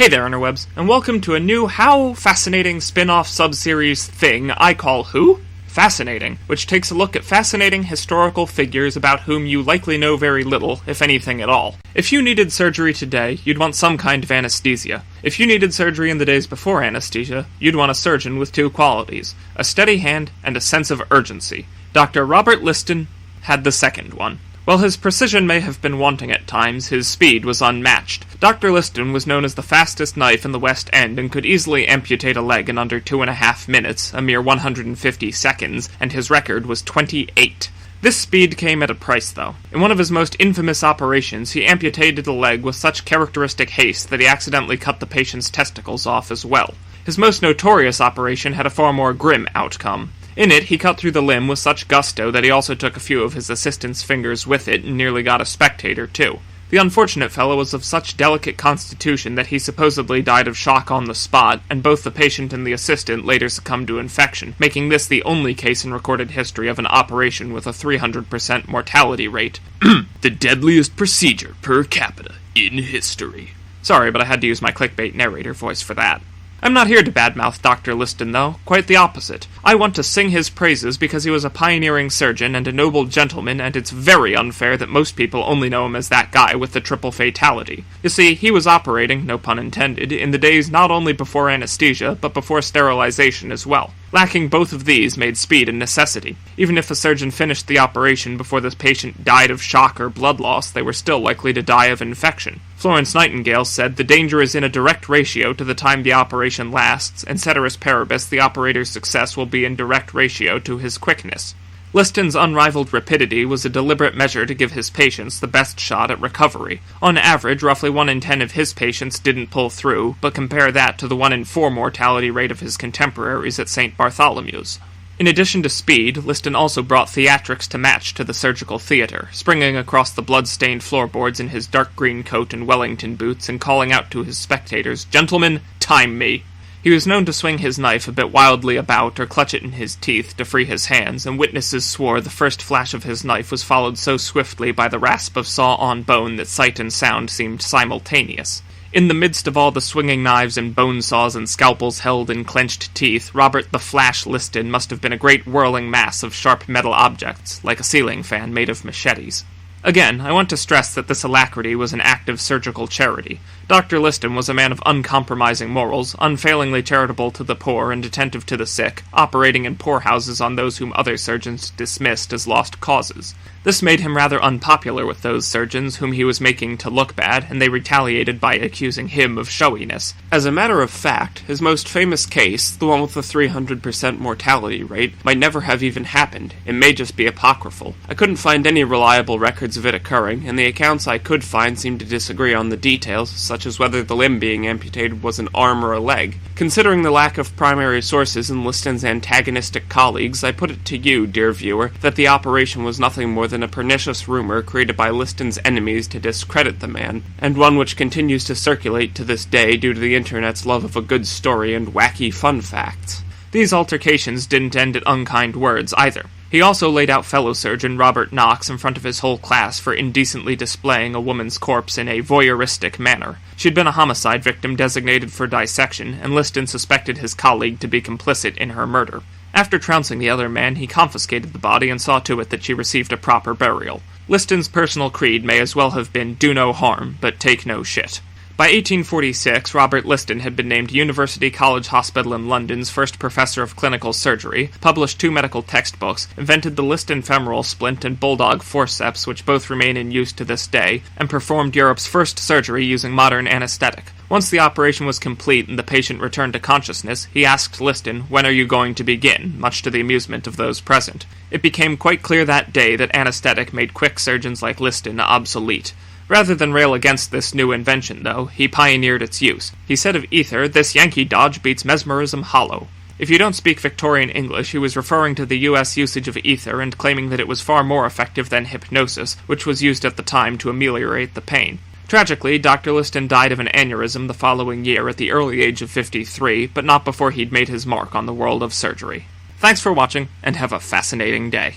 Hey there, interwebs, and welcome to a new how fascinating spin-off sub-series thing I call Who? Fascinating, which takes a look at fascinating historical figures about whom you likely know very little, if anything at all. If you needed surgery today, you'd want some kind of anesthesia. If you needed surgery in the days before anesthesia, you'd want a surgeon with two qualities: a steady hand and a sense of urgency. Dr. Robert Liston had the second one. While his precision may have been wanting at times, his speed was unmatched. Dr. Liston was known as the fastest knife in the West End and could easily amputate a leg in under 2.5 minutes, a mere 150 seconds, and his record was 28. This speed came at a price, though. In one of his most infamous operations, he amputated a leg with such characteristic haste that he accidentally cut the patient's testicles off as well. His most notorious operation had a far more grim outcome. In it, he cut through the limb with such gusto that he also took a few of his assistant's fingers with it and nearly got a spectator, too. The unfortunate fellow was of such delicate constitution that he supposedly died of shock on the spot, and both the patient and the assistant later succumbed to infection, making this the only case in recorded history of an operation with a 300% mortality rate. The deadliest procedure per capita in history. Sorry, but I had to use my clickbait narrator voice for that. I'm not here to badmouth Dr. Liston, though. Quite the opposite. I want to sing his praises because he was a pioneering surgeon and a noble gentleman, and it's very unfair that most people only know him as that guy with the triple fatality. You see, he was operating, no pun intended, in the days not only before anesthesia, but before sterilization as well. Lacking both of these made speed a necessity. Even if a surgeon finished the operation before the patient died of shock or blood loss, they were still likely to die of infection. Florence Nightingale said, "The danger is in a direct ratio to the time the operation lasts, and ceteris paribus, the operator's success will be in direct ratio to his quickness." Liston's unrivaled rapidity was a deliberate measure to give his patients the best shot at recovery. On average, roughly 1 in 10 of his patients didn't pull through, but compare that to the 1 in 4 mortality rate of his contemporaries at St. Bartholomew's. In addition to speed, Liston also brought theatrics to match to the surgical theater, springing across the blood-stained floorboards in his dark green coat and Wellington boots and calling out to his spectators, "Gentlemen, time me!" He was known to swing his knife a bit wildly about or clutch it in his teeth to free his hands, and witnesses swore the first flash of his knife was followed so swiftly by the rasp of saw-on bone that sight and sound seemed simultaneous. In the midst of all the swinging knives and bone saws and scalpels held in clenched teeth, Robert the Flash Liston must have been a great whirling mass of sharp metal objects, like a ceiling fan made of machetes. Again, I want to stress that this alacrity was an act of surgical charity. Dr. Liston was a man of uncompromising morals, unfailingly charitable to the poor and attentive to the sick, operating in poorhouses on those whom other surgeons dismissed as lost causes. This made him rather unpopular with those surgeons whom he was making to look bad, and they retaliated by accusing him of showiness. As a matter of fact, his most famous case, the one with the 300% mortality rate, might never have even happened. It may just be apocryphal. I couldn't find any reliable records of it occurring, and the accounts I could find seemed to disagree on the details, such as whether the limb being amputated was an arm or a leg. Considering the lack of primary sources in Liston's antagonistic colleagues, I put it to you, dear viewer, that the operation was nothing more than a pernicious rumor created by Liston's enemies to discredit the man, and one which continues to circulate to this day due to the internet's love of a good story and wacky fun facts. These altercations didn't end at unkind words, either. He also laid out fellow surgeon Robert Knox in front of his whole class for indecently displaying a woman's corpse in a voyeuristic manner. She'd been a homicide victim designated for dissection, and Liston suspected his colleague to be complicit in her murder. After trouncing the other man, he confiscated the body and saw to it that she received a proper burial. Liston's personal creed may as well have been "do no harm, but take no shit." By 1846, Robert Liston had been named University College Hospital in London's first professor of clinical surgery, published 2 medical textbooks, invented the Liston femoral splint and bulldog forceps, which both remain in use to this day, and performed Europe's first surgery using modern anesthetic. Once the operation was complete and the patient returned to consciousness, he asked Liston, "When are you going to begin?" much to the amusement of those present. It became quite clear that day that anesthetic made quick surgeons like Liston obsolete. Rather than rail against this new invention, though, he pioneered its use. He said of ether, "This Yankee dodge beats mesmerism hollow." If you don't speak Victorian English, he was referring to the U.S. usage of ether and claiming that it was far more effective than hypnosis, which was used at the time to ameliorate the pain. Tragically, Dr. Liston died of an aneurysm the following year at the early age of 53, but not before he'd made his mark on the world of surgery. Thanks for watching, and have a fascinating day.